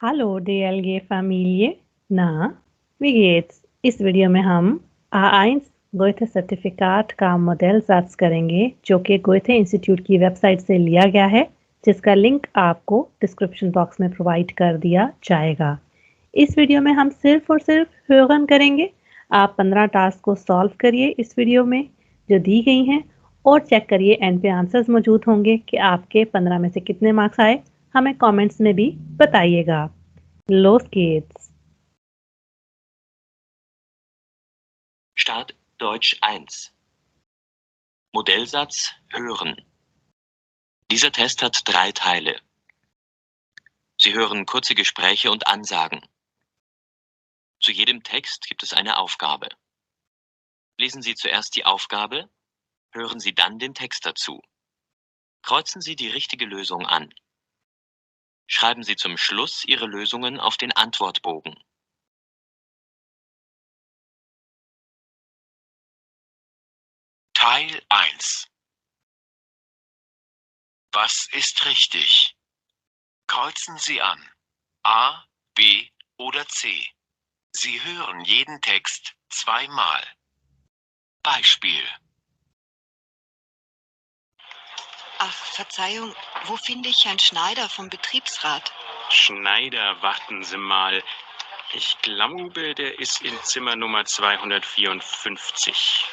Hallo DLG-Familie, na, wie geht's? इस वीडियो में हम A1 गोएथे सर्टिफिकेट का मॉडल सर्च करेंगे जो कि गोएथे इंस्टीट्यूट की वेबसाइट से लिया गया है, जिसका लिंक आपको डिस्क्रिप्शन बॉक्स में प्रोवाइड कर दिया जाएगा। इस वीडियो में हम सिर्फ और सिर्फ hören करेंगे। आप 15 टास्क को सॉल्व करिए इस वीडियो में जो दी गई हैं और चेक करिए एंड पे आंसर्स मौजूद होंगे कि आपके 15 में से कितने मार्क्स आए। हमें कमेंट्स में भी बताइएगा। Los geht's! Start Deutsch 1. Modellsatz hören. Dieser Test hat 3 Teile. Sie hören kurze Gespräche und Ansagen. Zu jedem Text gibt es eine Aufgabe. Lesen Sie zuerst die Aufgabe, hören Sie dann den Text dazu. Kreuzen Sie die richtige Lösung an. Schreiben Sie zum Schluss Ihre Lösungen auf den Antwortbogen. Teil 1. Was ist richtig? Kreuzen Sie an. A, B oder C. Sie hören jeden Text zweimal. Beispiel. Ach, Verzeihung, wo finde ich Herrn Schneider vom Betriebsrat? Schneider, warten Sie mal. Ich glaube, der ist in Zimmer Nummer 254.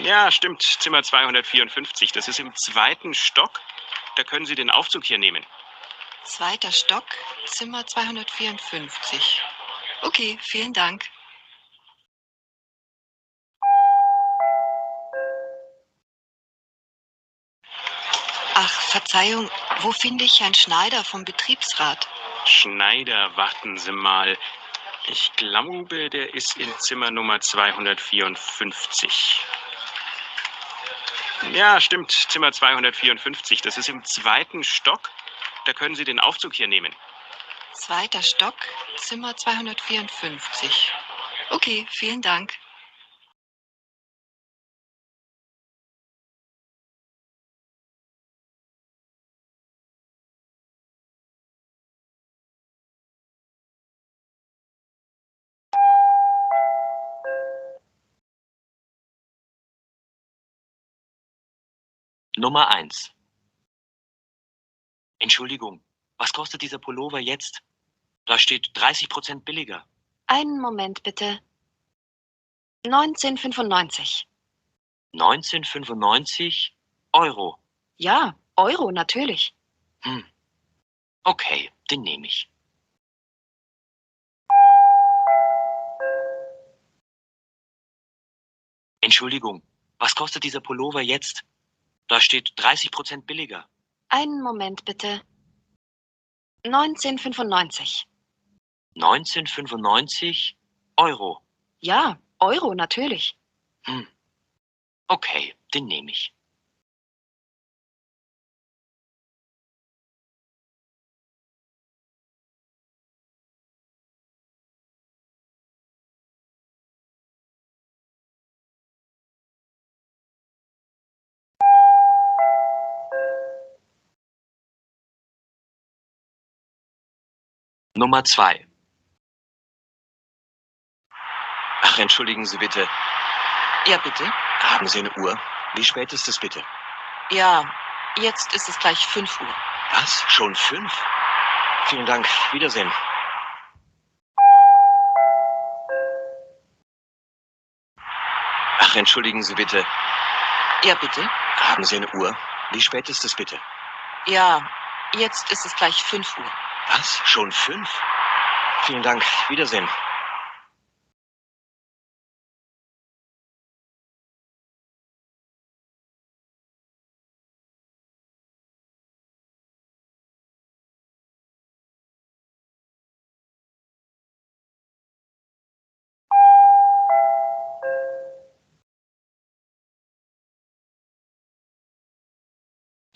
Ja, stimmt, Zimmer 254. Das ist im 2. Stock. Da können Sie den Aufzug hier nehmen. 2. Stock, Zimmer 254. Okay, vielen Dank. Ach, Verzeihung, wo finde ich Herrn Schneider vom Betriebsrat? Schneider, warten Sie mal. Ich glaube, der ist in Zimmer Nummer 254. Ja, stimmt, Zimmer 254. Das ist im 2. Stock. Da können Sie den Aufzug hier nehmen. 2. Stock, Zimmer 254. Okay, vielen Dank. Nummer 1. Entschuldigung, was kostet dieser Pullover jetzt? Da steht 30% billiger. Einen Moment bitte. 19,95. 19,95 Euro. Ja, Euro natürlich. Okay, den nehme ich. Entschuldigung, was kostet dieser Pullover jetzt? Da steht 30% billiger. Einen Moment bitte. 19,95. 19,95 Euro. Ja, Euro natürlich. Okay, den nehme ich. Nummer 2. Ach, entschuldigen Sie bitte. Ja, bitte? Haben Sie eine Uhr? Wie spät ist es bitte? Ja, jetzt ist es gleich 5 Uhr. Was? Schon 5? Vielen Dank. Wiedersehen. Ach, entschuldigen Sie bitte. Ja, bitte? Haben Sie eine Uhr? Wie spät ist es bitte? Ja, jetzt ist es gleich 5 Uhr. Was? Schon 5? Vielen Dank. Wiedersehen.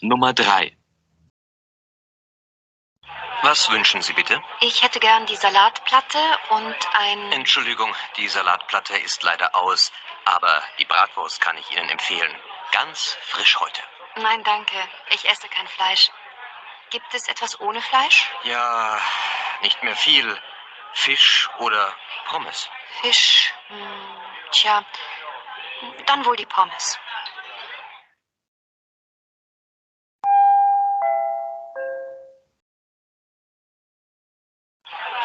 Nummer 3. Was wünschen Sie bitte? Ich hätte gern die Salatplatte und ein... Entschuldigung, die Salatplatte ist leider aus, aber die Bratwurst kann ich Ihnen empfehlen. Ganz frisch heute. Nein, danke. Ich esse kein Fleisch. Gibt es etwas ohne Fleisch? Ja, nicht mehr viel. Fisch oder Pommes. Fisch? Tja, dann wohl die Pommes.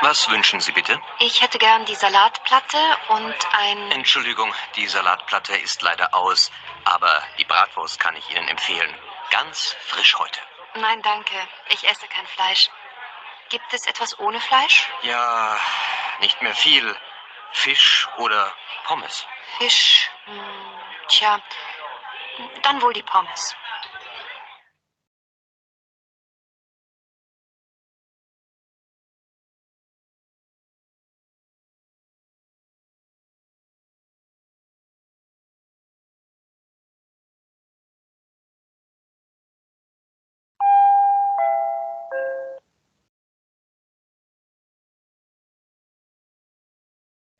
Was wünschen Sie bitte? Ich hätte gern die Salatplatte und ein... Entschuldigung, die Salatplatte ist leider aus, aber die Bratwurst kann ich Ihnen empfehlen. Ganz frisch heute. Nein, danke. Ich esse kein Fleisch. Gibt es etwas ohne Fleisch? Ja, nicht mehr viel. Fisch oder Pommes. Fisch? Tja, dann wohl die Pommes.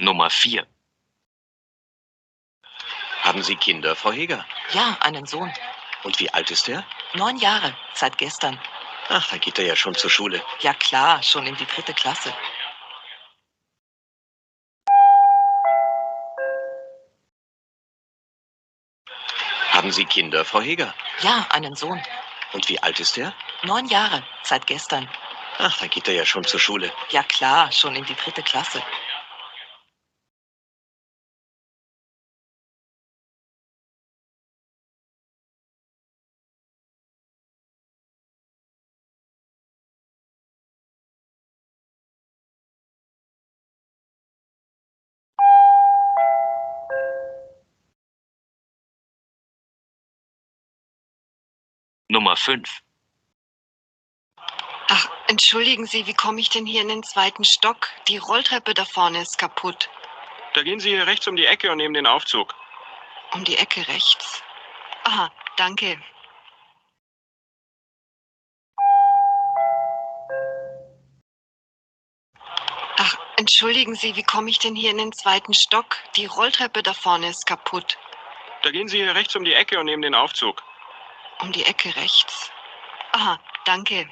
Nummer 4. Haben Sie Kinder, Frau Heger? Ja, einen Sohn. Und wie alt ist er? 9 Jahre, seit gestern. Ach, da geht er ja schon zur Schule. Ja klar, schon in die 3. Klasse. Haben Sie Kinder, Frau Heger? Ja, einen Sohn. Und wie alt ist er? 9 Jahre, seit gestern. Ach, da geht er ja schon zur Schule. Ja klar, schon in die 3. Klasse. Nummer 5. Ach, entschuldigen Sie, wie komme ich denn hier in den 2. Stock? Die Rolltreppe da vorne ist kaputt. Da gehen Sie hier rechts um die Ecke und nehmen den Aufzug. Um die Ecke rechts. Aha, danke. Ach, entschuldigen Sie, wie komme ich denn hier in den 2. Stock? Die Rolltreppe da vorne ist kaputt. Da gehen Sie hier rechts um die Ecke und nehmen den Aufzug. Um die Ecke rechts. Aha, danke.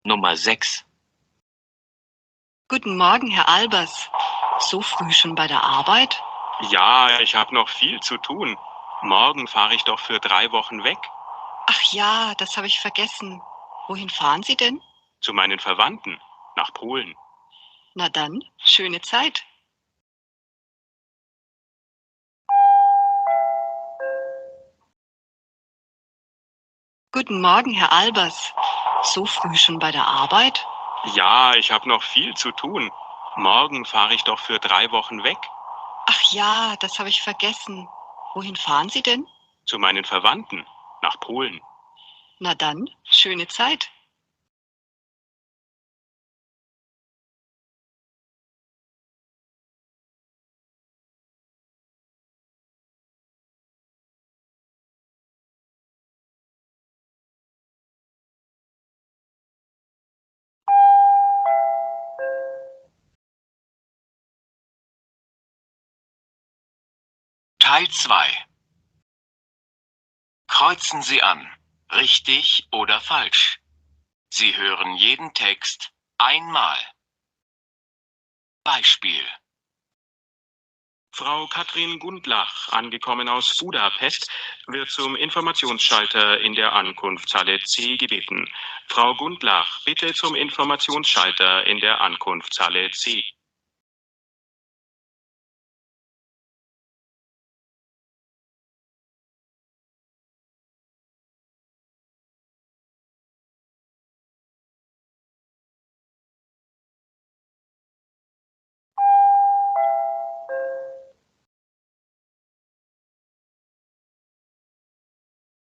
Nummer 6. Guten Morgen, Herr Albers. So früh schon bei der Arbeit? Ja, ich habe noch viel zu tun. Morgen fahre ich doch für 3 Wochen weg. Ach ja, das habe ich vergessen. Wohin fahren Sie denn? Zu meinen Verwandten. Nach Polen. Na dann, schöne Zeit. Guten Morgen, Herr Albers. So früh schon bei der Arbeit? Ja, ich habe noch viel zu tun. Morgen fahre ich doch für 3 Wochen weg. Ach ja, das habe ich vergessen. Wohin fahren Sie denn? Zu meinen Verwandten. Nach Polen. Na dann, schöne Zeit. Teil 2. Kreuzen Sie an. Richtig oder falsch. Sie hören jeden Text einmal. Beispiel. Frau Katrin Gundlach, angekommen aus Budapest, wird zum Informationsschalter in der Ankunftshalle C gebeten. Frau Gundlach, bitte zum Informationsschalter in der Ankunftshalle C.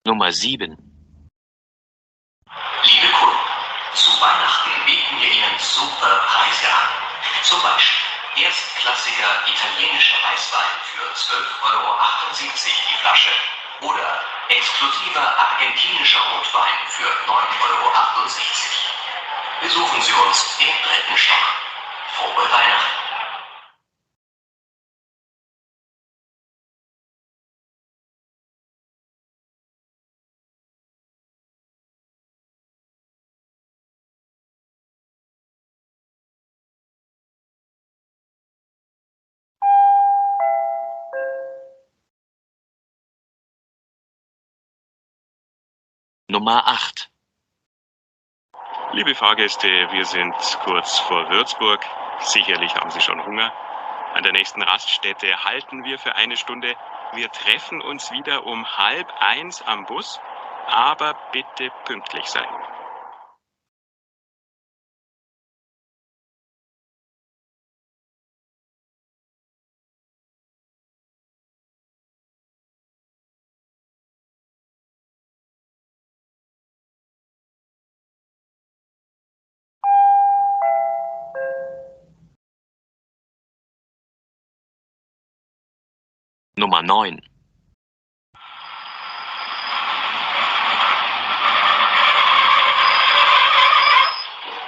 Nummer 7. Liebe Kunden, zu Weihnachten bieten wir Ihnen super Preise an. Zum Beispiel Erstklassiger italienischer Weißwein für 12,78 € die Flasche. Oder exklusiver argentinischer Rotwein für 9,68 €. Besuchen Sie uns im 3. Stock. Frohe Weihnachten! Nummer 8. Liebe Fahrgäste, wir sind kurz vor Würzburg. Sicherlich haben Sie schon Hunger. An der nächsten Raststätte halten wir für eine Stunde. Wir treffen uns wieder um 12:30 am Bus, aber bitte pünktlich sein. Nummer 9.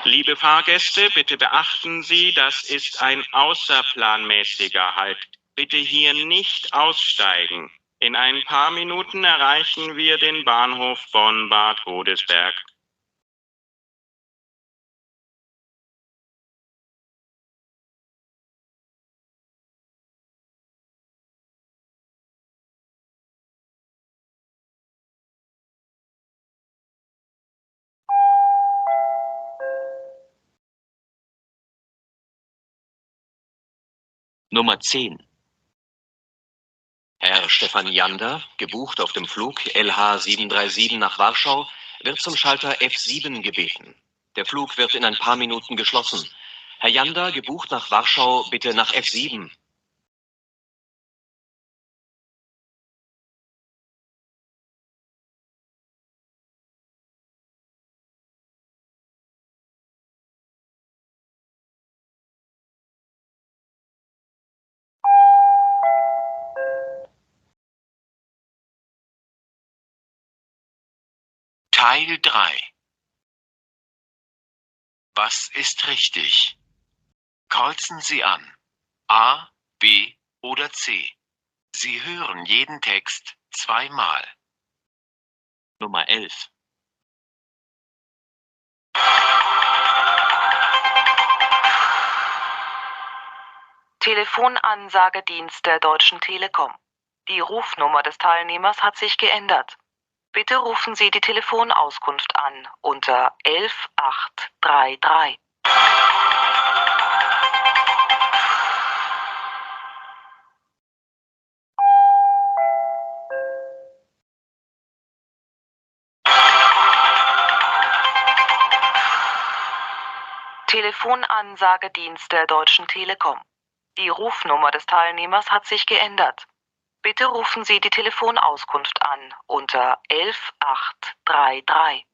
Liebe Fahrgäste, bitte beachten Sie, das ist ein außerplanmäßiger Halt. Bitte hier nicht aussteigen. In ein paar Minuten erreichen wir den Bahnhof Bonn-Bad Godesberg. Nummer 10. Herr Stefan Jander, gebucht auf dem Flug LH 737 nach Warschau, wird zum Schalter F7 gebeten. Der Flug wird in ein paar Minuten geschlossen. Herr Jander, gebucht nach Warschau, bitte nach F7. Teil 3. Was ist richtig? Kreuzen Sie an. A, B oder C. Sie hören jeden Text zweimal. Nummer 11. Telefonansagedienst der Deutschen Telekom. Die Rufnummer des Teilnehmers hat sich geändert. Bitte rufen Sie die Telefonauskunft an unter 11833. Telefonansagedienst der Deutschen Telekom. Die Rufnummer des Teilnehmers hat sich geändert. Bitte rufen Sie die Telefonauskunft an unter 11833.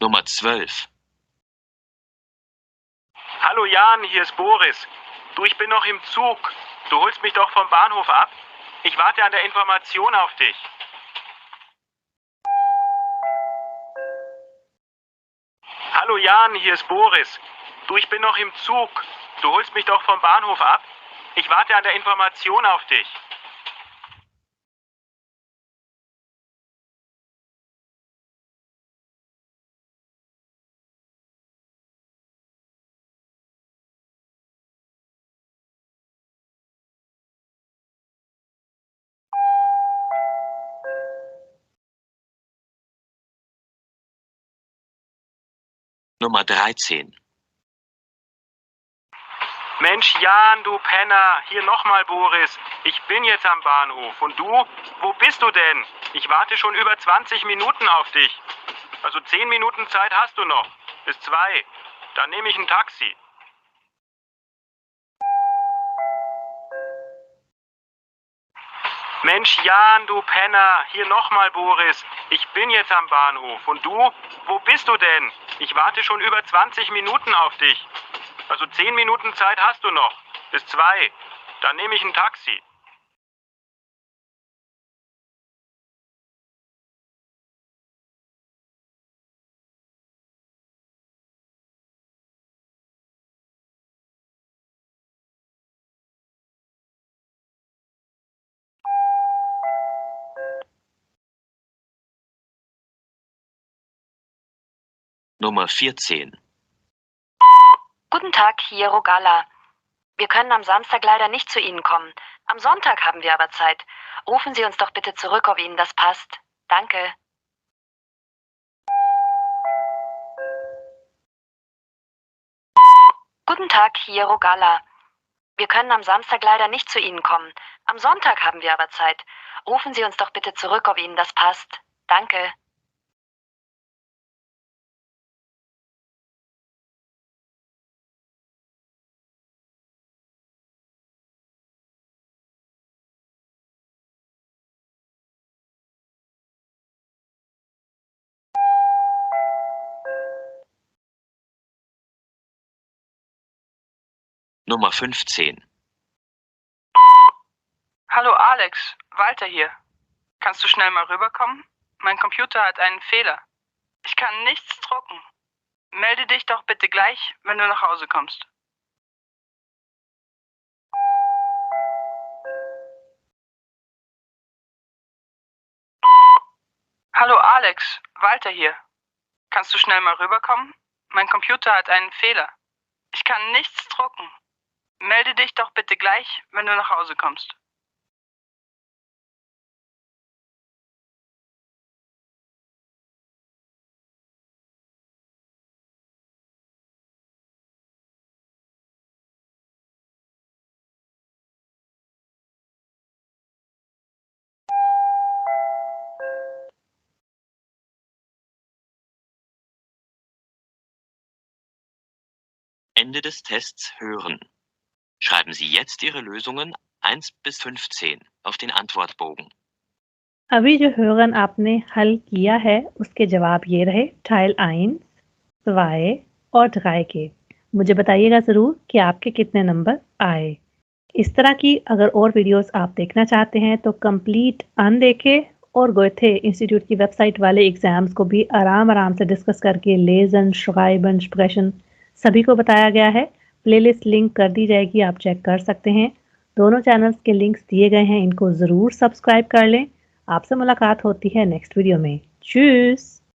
Nummer 12. Hallo Jan, hier ist Boris. Du, ich bin noch im Zug. Du holst mich doch vom Bahnhof ab. Ich warte an der Information auf dich. Hallo Jan, hier ist Boris. Du, ich bin noch im Zug. Du holst mich doch vom Bahnhof ab. Ich warte an der Information auf dich. Nummer 13. Mensch, Jan, du Penner. Hier nochmal Boris. Ich bin jetzt am Bahnhof. Und du? Wo bist du denn? Ich warte schon über 20 Minuten auf dich. Also 10 Minuten Zeit hast du noch. Bis 2. Dann nehme ich ein Taxi. Mensch, Jan, du Penner. Hier nochmal Boris. Ich bin jetzt am Bahnhof. Und du? Wo bist du denn? Ich warte schon über 20 Minuten auf dich. Also 10 Minuten Zeit hast du noch. Bis 2. Dann nehme ich ein Taxi. Nummer 14. Guten Tag, hier Rogala. Wir können am Samstag leider nicht zu Ihnen kommen. Am Sonntag haben wir aber Zeit. Rufen Sie uns doch bitte zurück, ob Ihnen das passt. Danke. Guten Tag, hier Rogala. Wir können am Samstag leider nicht zu Ihnen kommen. Am Sonntag haben wir aber Zeit. Rufen Sie uns doch bitte zurück, ob Ihnen das passt. Danke. Nummer 15. Hallo Alex, Walter hier. Kannst du schnell mal rüberkommen? Mein Computer hat einen Fehler. Ich kann nichts drucken. Melde dich doch bitte gleich, wenn du nach Hause kommst. Hallo Alex, Walter hier. Kannst du schnell mal rüberkommen? Mein Computer hat einen Fehler. Ich kann nichts drucken. Melde dich doch bitte gleich, wenn du nach Hause kommst. Ende des Tests hören. Schreiben Sie jetzt Ihre Lösungen 1 bis 15 auf den Antwortbogen. अभी जो hören आपने हल किया है उसके जवाब ये रहे टाइल 1, 2 और 3 के। मुझे बताइएगा ज़रूर कि आपके कितने नंबर आए। इस तरह की अगर और वीडियोस आप देखना चाहते हैं तो कंप्लीट अनदेखे और गोएथे इंस्टीट्यूट की वेबसाइट वाले एग्ज़ाम्स को भी आराम से डिस्कस करके लेज़न, श्राइबन, स्प्रेशन सभी को बताया गया है। प्लेलिस्ट लिंक कर दी जाएगी, आप चेक कर सकते हैं। दोनों चैनल्स के लिंक्स दिए गए हैं, इनको ज़रूर सब्सक्राइब कर लें। आपसे मुलाकात होती है नेक्स्ट वीडियो में। चूस।